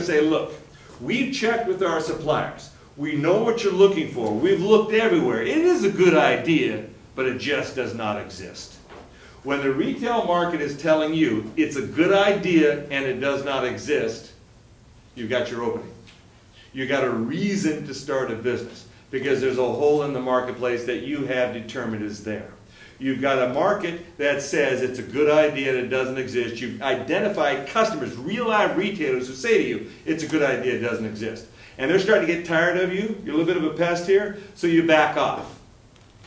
retailer say, look, we've checked with our suppliers. We know what you're looking for. We've looked everywhere. It is a good idea, but it just does not exist. When the retail market is telling you it's a good idea and it does not exist, you've got your opening. You've got a reason to start a business because there's a hole in the marketplace that you have determined is there. You've got a market that says it's a good idea and it doesn't exist. You've identified customers, real live retailers who say to you, it's a good idea, it doesn't exist. And they're starting to get tired of you. You're a little bit of a pest here, so you back off.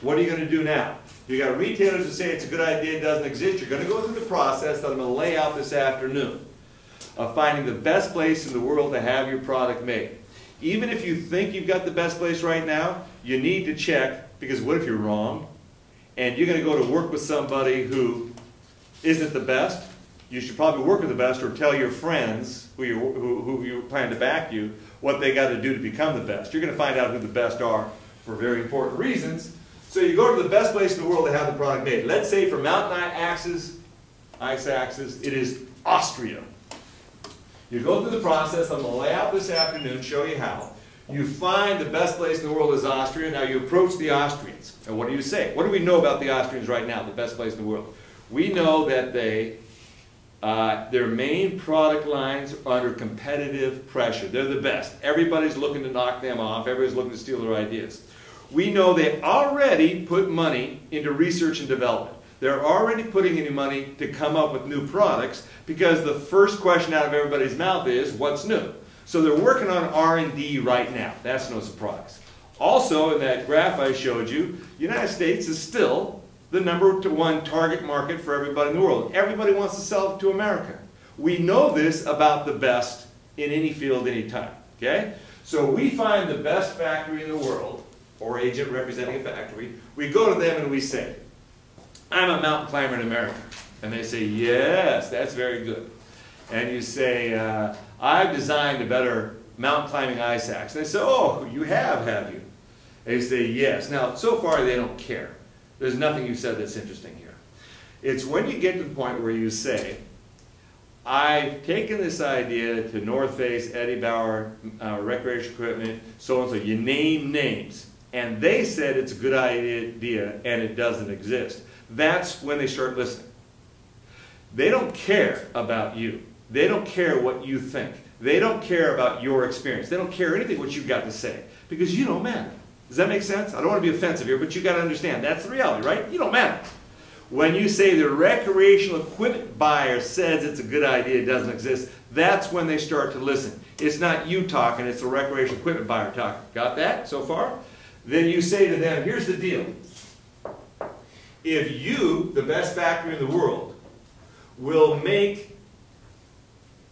What are you going to do now? You've got retailers who say it's a good idea, it doesn't exist. You're going to go through the process that I'm going to lay out this afternoon of finding the best place in the world to have your product made. Even if you think you've got the best place right now, you need to check, because what if you're wrong? And you're going to go to work with somebody who isn't the best. You should probably work with the best or tell your friends who you plan to back you what they got to do to become the best. You're going to find out who the best are for very important reasons. So you go to the best place in the world to have the product made. Let's say for mountain ice axes, it is Austria. You go through the process. I'm going to lay out this afternoon, show you how. You find the best place in the world is Austria. Now you approach the Austrians. And what do you say? What do we know about the Austrians right now, the best place in the world? We know that their main product lines are under competitive pressure. They're the best. Everybody's looking to knock them off. Everybody's looking to steal their ideas. We know they already put money into research and development. They're already putting in money to come up with new products because the first question out of everybody's mouth is, what's new? So they're working on R&D right now. That's no surprise. Also, in that graph I showed you, the United States is still the #1 target market for everybody in the world. Everybody wants to sell to America. We know this about the best in any field, anytime. Okay? So we find the best factory in the world, or agent representing a factory. We go to them and we say, I'm a mountain climber in America. And they say, yes, that's very good. And you say, I've designed a better mountain climbing ice axe. And they say, oh, you have you? And you say, yes. Now, so far they don't care. There's nothing you said that's interesting here. It's when you get to the point where you say, I've taken this idea to North Face, Eddie Bauer, Recreation Equipment, so and so. You name names. And they said it's a good idea and it doesn't exist. That's when they start listening. They don't care about you. They don't care what you think. They don't care about your experience. They don't care anything what you've got to say because you don't matter. Does that make sense? I don't want to be offensive here, but you've got to understand. That's the reality, right? You don't matter. When you say the recreational equipment buyer says it's a good idea, it doesn't exist, that's when they start to listen. It's not you talking, it's the recreational equipment buyer talking. Got that so far? Then you say to them, here's the deal. If you, the best factory in the world, will make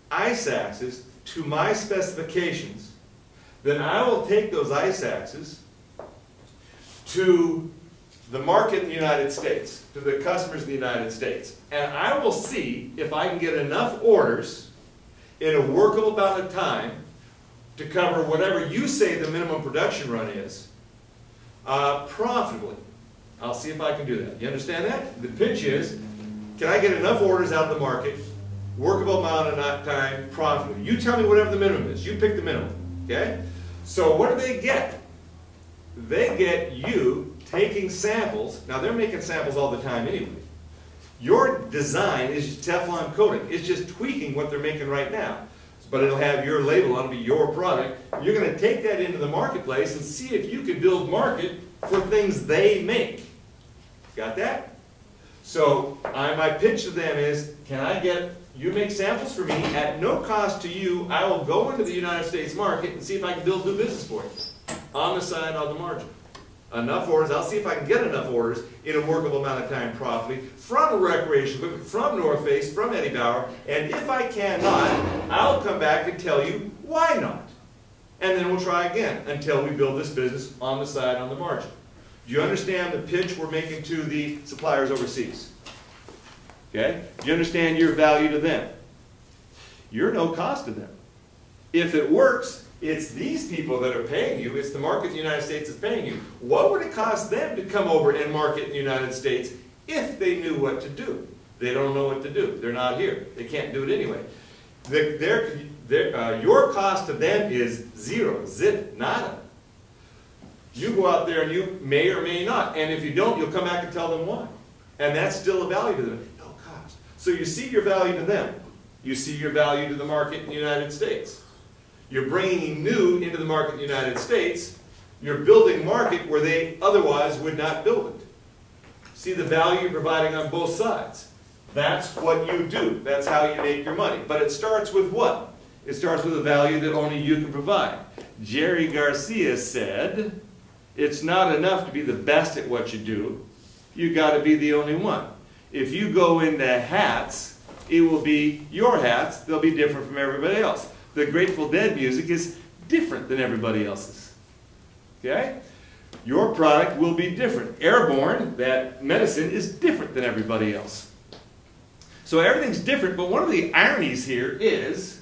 ice axes to my specifications, then I will take those ice axes to the market in the United States, to the customers in the United States, and I will see if I can get enough orders in a workable amount of time to cover whatever you say the minimum production run is profitably. I'll see if I can do that. You understand that? The pitch is, can I get enough orders out of the market, workable amount of time, profitably? You tell me whatever the minimum is. You pick the minimum. Okay? So what do they get? They get you taking samples. Now they're making samples all the time anyway. Your design is Teflon coating. It's just tweaking what they're making right now. But it'll have your label on it, be your product. You're going to take that into the marketplace and see if you can build market for things they make. Got that? So my pitch to them is, can I get, you make samples for me at no cost to you. I will go into the United States market and see if I can build new business for you. On the side, on the margin. Enough orders. I'll see if I can get enough orders in a workable amount of time profitably from recreation equipment, from North Face, from Eddie Bauer. And if I cannot, I'll come back and tell you why not. And then we'll try again until we build this business on the side, on the margin. Do you understand the pitch we're making to the suppliers overseas? Okay? Do you understand your value to them? You're no cost to them. If it works, it's these people that are paying you. It's the market in the United States that's paying you. What would it cost them to come over and market in the United States if they knew what to do? They don't know what to do. They're not here. They can't do it anyway. Your cost to them is zero, zip, nada. You go out there and you may or may not, and if you don't, you'll come back and tell them why. And that's still a value to them, no cost. So you see your value to them. You see your value to the market in the United States. You're bringing new into the market in the United States. You're building market where they otherwise would not build it. See the value you're providing on both sides. That's what you do. That's how you make your money. But it starts with what? It starts with a value that only you can provide. Jerry Garcia said, it's not enough to be the best at what you do. You got to be the only one. If you go into hats, it will be your hats. They'll be different from everybody else. The Grateful Dead music is different than everybody else's. Okay? Your product will be different. Airborne, that medicine, is different than everybody else. So everything's different, but one of the ironies here is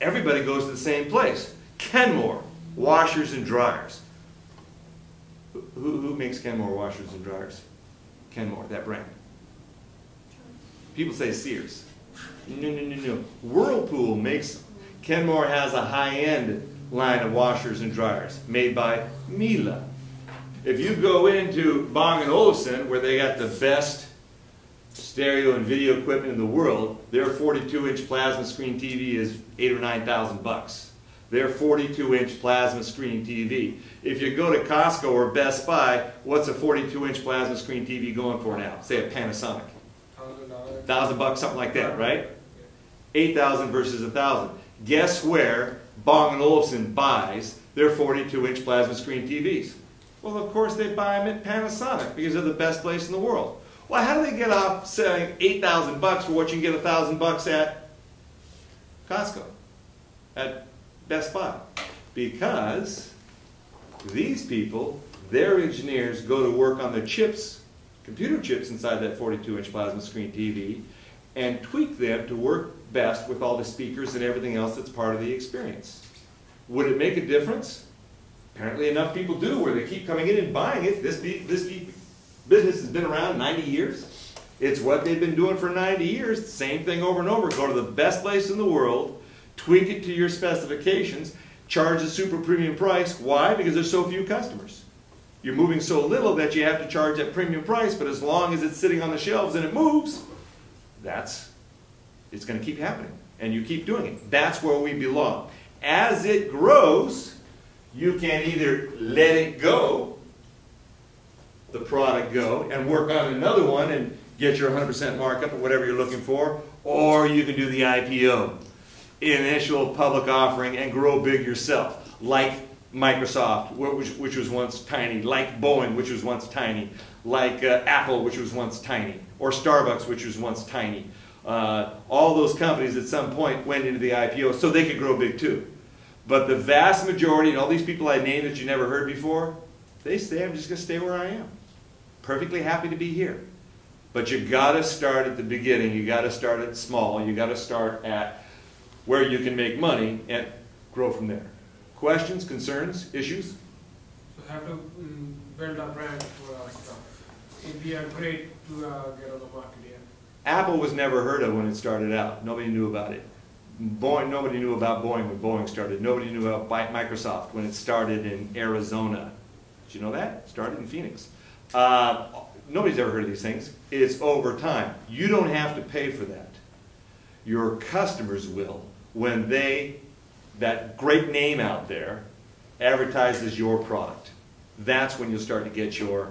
everybody goes to the same place. Kenmore, washers and dryers. Who makes Kenmore washers and dryers? Kenmore, that brand. People say Sears. No. Whirlpool makes them. Kenmore has a high-end line of washers and dryers made by Miele. If you go into Bang & Olufsen, where they got the best stereo and video equipment in the world, their 42-inch plasma screen TV is $8,000 or $9,000. Their 42-inch plasma screen TV. If you go to Costco or Best Buy, what's a 42-inch plasma screen TV going for now? Say a Panasonic. $1,000, something like that, right? 8,000 versus 1,000. Guess where Bang & Olufsen buys their 42-inch plasma screen TVs? Well, of course they buy them at Panasonic because they're the best place in the world. Well, how do they get off selling $8,000 for what you can get $1,000 at Costco, at Best Buy? Because these people, their engineers, go to work on the chips, computer chips inside that 42-inch plasma screen TV, and tweak them to work best with all the speakers and everything else that's part of the experience. Would it make a difference? Apparently enough people do, where they keep coming in and buying it. This business has been around 90 years. It's what they've been doing for 90 years. Same thing over and over. Go to the best place in the world, tweak it to your specifications, charge a super premium price. Why? Because there's so few customers. You're moving so little that you have to charge that premium price, but as long as it's sitting on the shelves and it moves, it's going to keep happening. And you keep doing it. That's where we belong. As it grows, you can either let it go, the product go, and work on another one and get your 100% markup or whatever you're looking for, or you can do the IPO, initial public offering, and grow big yourself, like Microsoft, which was once tiny, like Boeing, which was once tiny, like Apple, which was once tiny, or Starbucks, which was once tiny. All those companies at some point went into the IPO so they could grow big too. But the vast majority, and all these people I named that you never heard before, they say, I'm just going to stay where I am. Perfectly happy to be here. But you got to start at the beginning. You got to start at small. You got to start at where you can make money and grow from there. Questions, concerns, issues? So have to build a brand for our stuff. It'd be great to get on the market here. Apple was never heard of when it started out. Nobody knew about it. Boeing, nobody knew about Boeing when Boeing started. Nobody knew about Microsoft when it started in Arizona. Did you know that? It started in Phoenix. Nobody's ever heard of these things. It's over time. You don't have to pay for that. Your customers will when that great name out there advertises your product. That's when you'll start to get your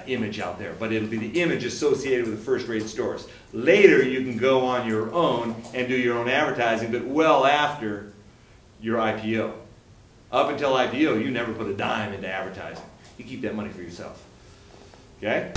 image out there. But it'll be the image associated with the first-rate stores. Later, you can go on your own and do your own advertising, but well after your IPO. Up until IPO, you never put a dime into advertising. You keep that money for yourself. Okay?